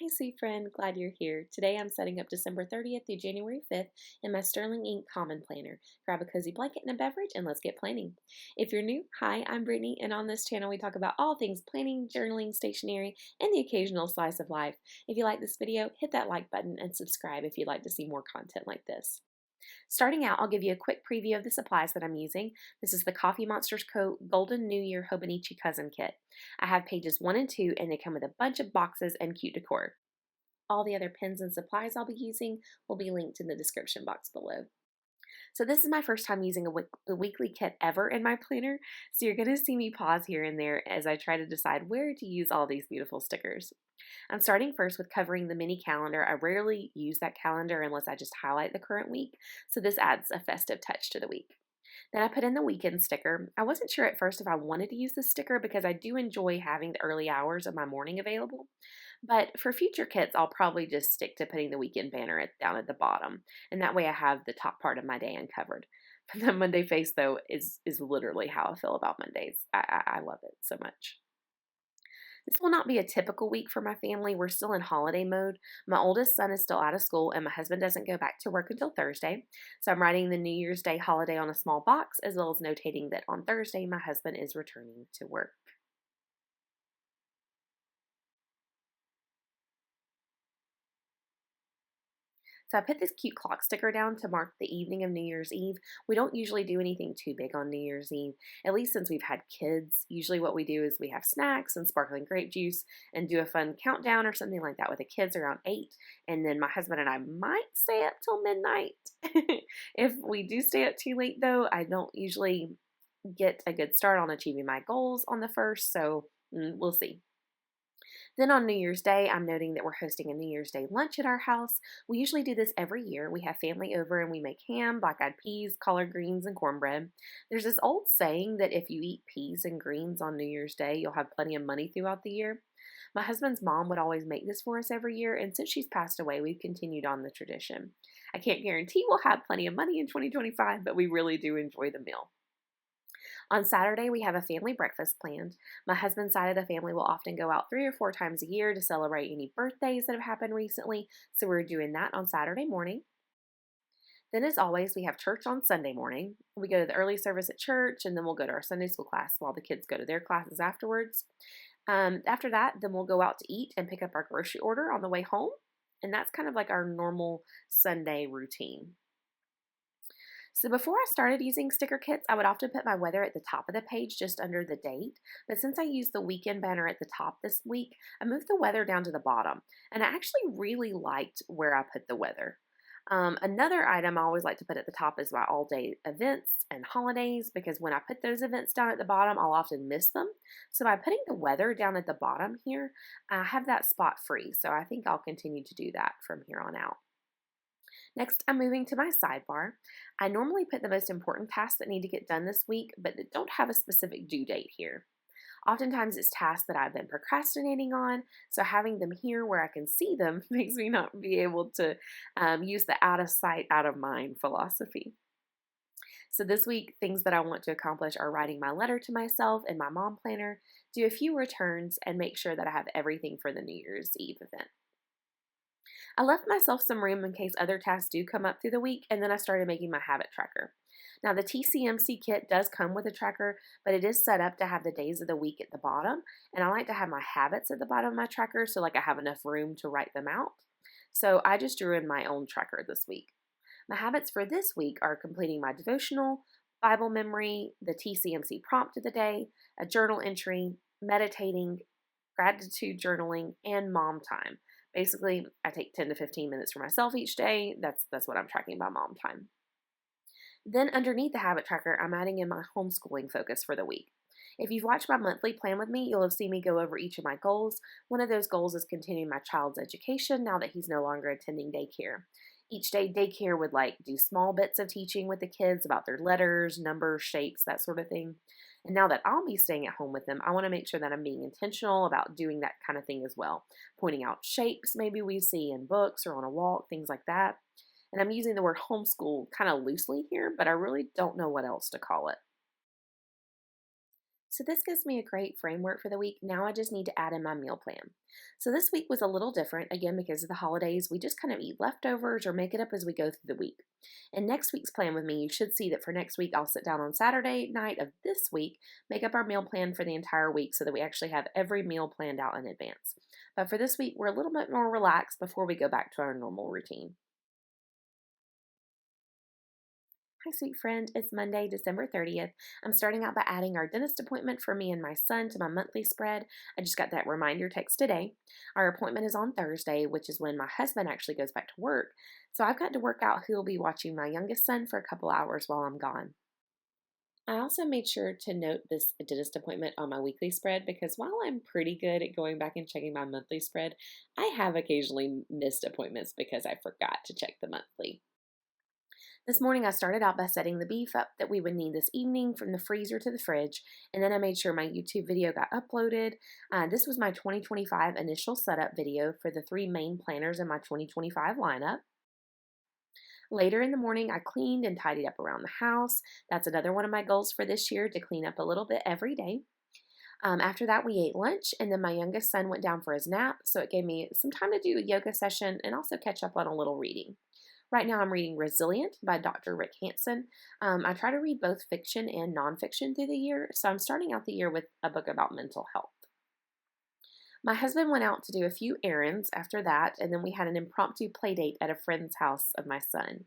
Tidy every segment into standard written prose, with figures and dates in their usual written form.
Hi, sweet friend. Glad you're here. Today I'm setting up December 30th through January 5th in my Sterling Ink Common Planner. Grab a cozy blanket and a beverage and let's get planning. If you're new, hi, I'm Brittany, and on this channel we talk about all things planning, journaling, stationery, and the occasional slice of life. If you like this video, hit that like button and subscribe if you'd like to see more content like this. Starting out, I'll give you a quick preview of the supplies that I'm using. This is the TheCoffeeMonsterzCo Golden New Year Hobonichi Cousin Kit. I have pages 1 and 2 and they come with a bunch of boxes and cute decor. All the other pens and supplies I'll be using will be linked in the description box below. So this is my first time using a weekly kit ever in my planner, so you're going to see me pause here and there as I try to decide where to use all these beautiful stickers. I'm starting first with covering the mini calendar. I rarely use that calendar unless I just highlight the current week, so this adds a festive touch to the week. Then I put in the weekend sticker. I wasn't sure at first if I wanted to use this sticker because I do enjoy having the early hours of my morning available. But for future kits, I'll probably just stick to putting the weekend banner down at the bottom. And that way I have the top part of my day uncovered. The Monday face, though, is literally how I feel about Mondays. I love it so much. This will not be a typical week for my family. We're still in holiday mode. My oldest son is still out of school, and my husband doesn't go back to work until Thursday. So I'm writing the New Year's Day holiday on a small box, as well as notating that on Thursday my husband is returning to work. So I put this cute clock sticker down to mark the evening of New Year's Eve. We don't usually do anything too big on New Year's Eve, at least since we've had kids. Usually what we do is we have snacks and sparkling grape juice and do a fun countdown or something like that with the kids around 8. And then my husband and I might stay up till midnight. If we do stay up too late though, I don't usually get a good start on achieving my goals on the first, so we'll see. Then on New Year's Day, I'm noting that we're hosting a New Year's Day lunch at our house. We usually do this every year. We have family over and we make ham, black-eyed peas, collard greens, and cornbread. There's this old saying that if you eat peas and greens on New Year's Day, you'll have plenty of money throughout the year. My husband's mom would always make this for us every year, and since she's passed away, we've continued on the tradition. I can't guarantee we'll have plenty of money in 2025, but we really do enjoy the meal. On Saturday, we have a family breakfast planned. My husband's side of the family will often go out 3 or 4 times a year to celebrate any birthdays that have happened recently, so we're doing that on Saturday morning. Then, as always, we have church on Sunday morning. We go to the early service at church, and then we'll go to our Sunday school class while the kids go to their classes afterwards. After that, then we'll go out to eat and pick up our grocery order on the way home, and that's kind of like our normal Sunday routine. So before I started using sticker kits, I would often put my weather at the top of the page just under the date. But since I used the weekend banner at the top this week, I moved the weather down to the bottom. And I actually really liked where I put the weather. Another item I always like to put at the top is my all-day events and holidays, because when I put those events down at the bottom, I'll often miss them. So by putting the weather down at the bottom here, I have that spot free. So I think I'll continue to do that from here on out. Next, I'm moving to my sidebar. I normally put the most important tasks that need to get done this week, but that don't have a specific due date here. Oftentimes it's tasks that I've been procrastinating on, so having them here where I can see them makes me not be able to use the out of sight, out of mind philosophy. So this week, things that I want to accomplish are writing my letter to myself in my mom planner, do a few returns, and make sure that I have everything for the New Year's Eve event. I left myself some room in case other tasks do come up through the week, and then I started making my habit tracker. Now, the TCMC kit does come with a tracker, but it is set up to have the days of the week at the bottom, and I like to have my habits at the bottom of my tracker so like I have enough room to write them out. So I just drew in my own tracker this week. My habits for this week are completing my devotional, Bible memory, the TCMC prompt of the day, a journal entry, meditating, gratitude journaling, and mom time. Basically, I take 10 to 15 minutes for myself each day. That's what I'm tracking by mom time. Then underneath the habit tracker, I'm adding in my homeschooling focus for the week. If you've watched my monthly plan with me, you'll have seen me go over each of my goals. One of those goals is continuing my child's education now that he's no longer attending daycare. Each day, daycare would do small bits of teaching with the kids about their letters, numbers, shapes, that sort of thing. And now that I'll be staying at home with them, I want to make sure that I'm being intentional about doing that kind of thing as well. Pointing out shapes maybe we see in books or on a walk, things like that. And I'm using the word homeschool kind of loosely here, but I really don't know what else to call it. So this gives me a great framework for the week. Now I just need to add in my meal plan. So this week was a little different, again, because of the holidays. We just kind of eat leftovers or make it up as we go through the week. In next week's plan with me, you should see that for next week, I'll sit down on Saturday night of this week, make up our meal plan for the entire week so that we actually have every meal planned out in advance. But for this week, we're a little bit more relaxed before we go back to our normal routine. Hi, sweet friend. It's Monday, December 30th. I'm starting out by adding our dentist appointment for me and my son to my monthly spread. I just got that reminder text today. Our appointment is on Thursday, which is when my husband actually goes back to work. So I've got to work out who will be watching my youngest son for a couple hours while I'm gone. I also made sure to note this dentist appointment on my weekly spread because while I'm pretty good at going back and checking my monthly spread, I have occasionally missed appointments because I forgot to check the monthly. This morning I started out by setting the beef up that we would need this evening from the freezer to the fridge, and then I made sure my YouTube video got uploaded. This was my 2025 initial setup video for the 3 main planners in my 2025 lineup. Later in the morning, I cleaned and tidied up around the house. That's another one of my goals for this year, to clean up a little bit every day. After that, we ate lunch, and then my youngest son went down for his nap, so it gave me some time to do a yoga session and also catch up on a little reading. Right now, I'm reading Resilient by Dr. Rick Hanson. I try to read both fiction and nonfiction through the year, so I'm starting out the year with a book about mental health. My husband went out to do a few errands after that, and then we had an impromptu play date at a friend's house of my son.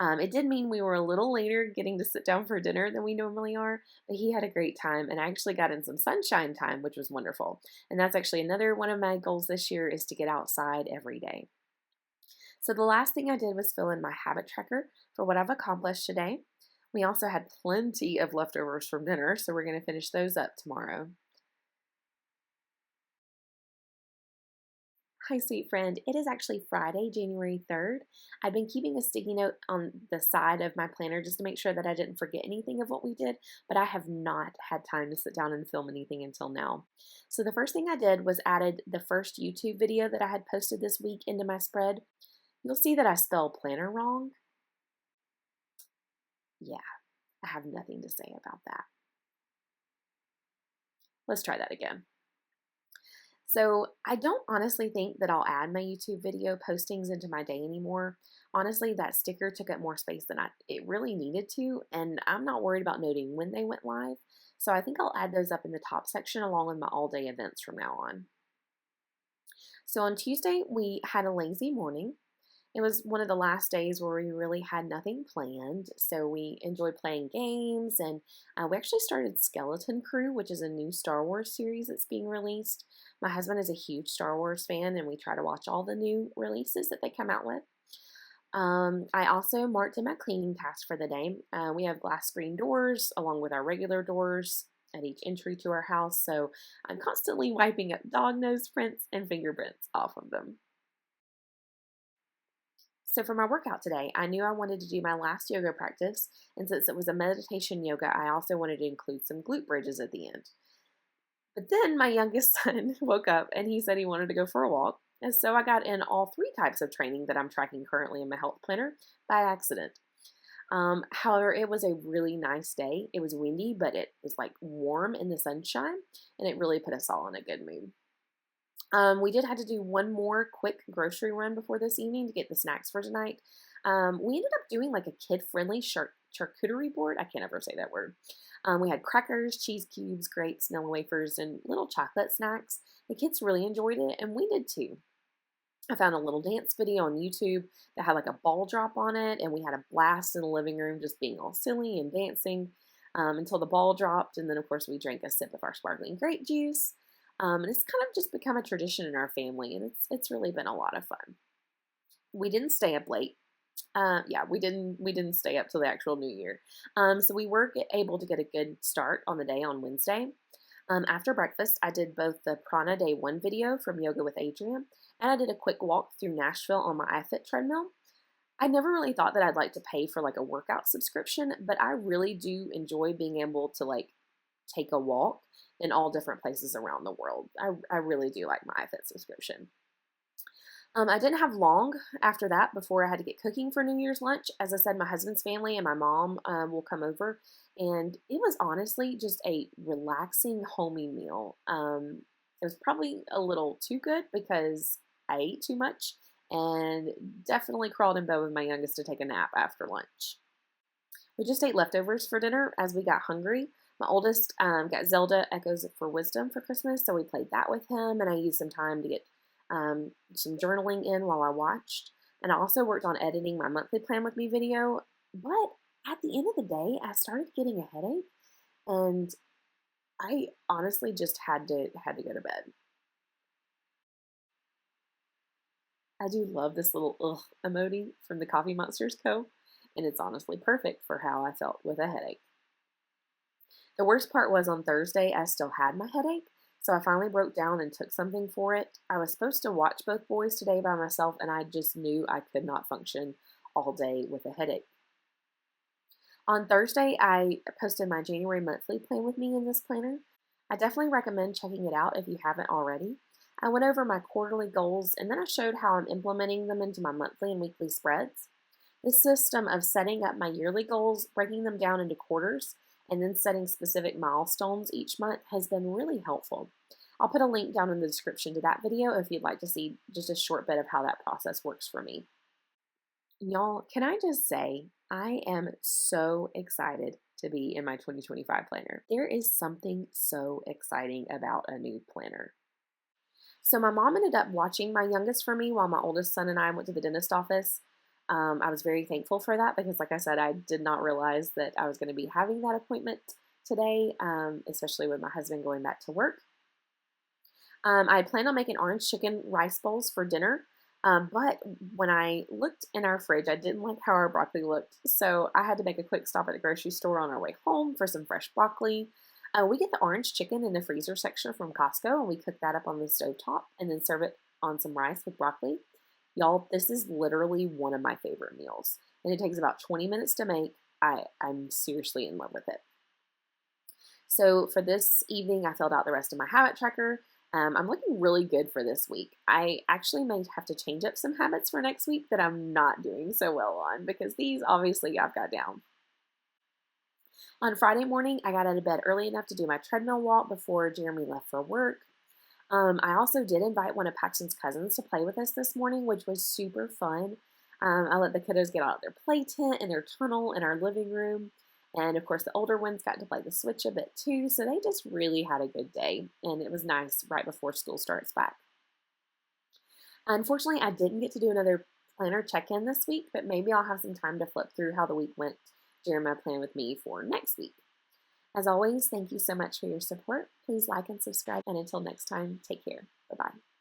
It did mean we were a little later getting to sit down for dinner than we normally are, but he had a great time, and I actually got in some sunshine time, which was wonderful. And that's actually another one of my goals this year, is to get outside every day. So the last thing I did was fill in my habit tracker for what I've accomplished today. We also had plenty of leftovers from dinner, so we're going to finish those up tomorrow. Hi, sweet friend. It is actually Friday, January 3rd. I've been keeping a sticky note on the side of my planner just to make sure that I didn't forget anything of what we did, but I have not had time to sit down and film anything until now. So the first thing I did was added the first YouTube video that I had posted this week into my spread. You'll see that I spell planner wrong. Yeah, I have nothing to say about that. Let's try that again. So I don't honestly think that I'll add my YouTube video postings into my day anymore. Honestly, that sticker took up more space than it really needed to, and I'm not worried about noting when they went live. So I think I'll add those up in the top section along with my all-day events from now on. So on Tuesday, we had a lazy morning. It was one of the last days where we really had nothing planned, so we enjoyed playing games, and we actually started Skeleton Crew, which is a new Star Wars series that's being released. My husband is a huge Star Wars fan, and we try to watch all the new releases that they come out with. I also marked in my cleaning task for the day. We have glass screen doors along with our regular doors at each entry to our house, so I'm constantly wiping up dog nose prints and fingerprints off of them. So for my workout today, I knew I wanted to do my last yoga practice, and since it was a meditation yoga, I also wanted to include some glute bridges at the end. But then my youngest son woke up and he said he wanted to go for a walk, and so I got in all 3 types of training that I'm tracking currently in my health planner by accident. However, it was a really nice day. It was windy, but it was like warm in the sunshine, and it really put us all in a good mood. We did have to do one more quick grocery run before this evening to get the snacks for tonight. We ended up doing like a kid-friendly charcuterie board. I can't ever say that word. We had crackers, cheese cubes, grapes, vanilla wafers, and little chocolate snacks. The kids really enjoyed it, and we did too. I found a little dance video on YouTube that had like a ball drop on it, and we had a blast in the living room just being all silly and dancing until the ball dropped, and then of course we drank a sip of our sparkling grape juice. And it's kind of just become a tradition in our family, and it's really been a lot of fun. We didn't stay up late. We didn't stay up till the actual New Year. So we were able to get a good start on the day on Wednesday. After breakfast, I did both the Prana Day 1 video from Yoga with Adrienne, and I did a quick walk through Nashville on my iFit treadmill. I never really thought that I'd like to pay for like a workout subscription, but I really do enjoy being able to like take a walk in all different places around the world. I really do like my iFit subscription. I didn't have long after that before I had to get cooking for New Year's lunch. As I said, my husband's family and my mom will come over, and it was honestly just a relaxing, homey meal. It was probably a little too good because I ate too much and definitely crawled in bed with my youngest to take a nap after lunch. We just ate leftovers for dinner as we got hungry. My oldest got Zelda Echoes for Wisdom for Christmas, so we played that with him, and I used some time to get some journaling in while I watched. And I also worked on editing my monthly plan with me video. But at the end of the day, I started getting a headache, and I honestly just had to go to bed. I do love this little ugh emoji from the Coffee Monsters Co. And it's honestly perfect for how I felt with a headache. The worst part was on Thursday, I still had my headache, so I finally broke down and took something for it. I was supposed to watch both boys today by myself, and I just knew I could not function all day with a headache. On Thursday, I posted my January monthly plan with me in this planner. I definitely recommend checking it out if you haven't already. I went over my quarterly goals, and then I showed how I'm implementing them into my monthly and weekly spreads. This system of setting up my yearly goals, breaking them down into quarters, and then setting specific milestones each month has been really helpful. I'll put a link down in the description to that video if you'd like to see just a short bit of how that process works for me. Y'all, can I just say, I am so excited to be in my 2025 planner. There is something so exciting about a new planner. So my mom ended up watching my youngest for me while my oldest son and I went to the dentist office. I was very thankful for that because, like I said, I did not realize that I was going to be having that appointment today, especially with my husband going back to work. I had planned on making orange chicken rice bowls for dinner, but when I looked in our fridge, I didn't like how our broccoli looked, so I had to make a quick stop at the grocery store on our way home for some fresh broccoli. We get the orange chicken in the freezer section from Costco, and we cook that up on the stovetop and then serve it on some rice with broccoli. Y'all, this is literally one of my favorite meals, and it takes about 20 minutes to make. I'm seriously in love with it. So for this evening, I filled out the rest of my habit tracker. I'm looking really good for this week. I actually may have to change up some habits for next week that I'm not doing so well on because these obviously I've got down. On Friday morning, I got out of bed early enough to do my treadmill walk before Jeremy left for work. I also did invite one of Paxton's cousins to play with us this morning, which was super fun. I let the kiddos get out of their play tent and their tunnel in our living room. And of course, the older ones got to play the Switch a bit too. So they just really had a good day. And it was nice right before school starts back. Unfortunately, I didn't get to do another planner check-in this week, but maybe I'll have some time to flip through how the week went during my plan with me for next week. As always, thank you so much for your support. Please like and subscribe. And until next time, take care. Bye-bye.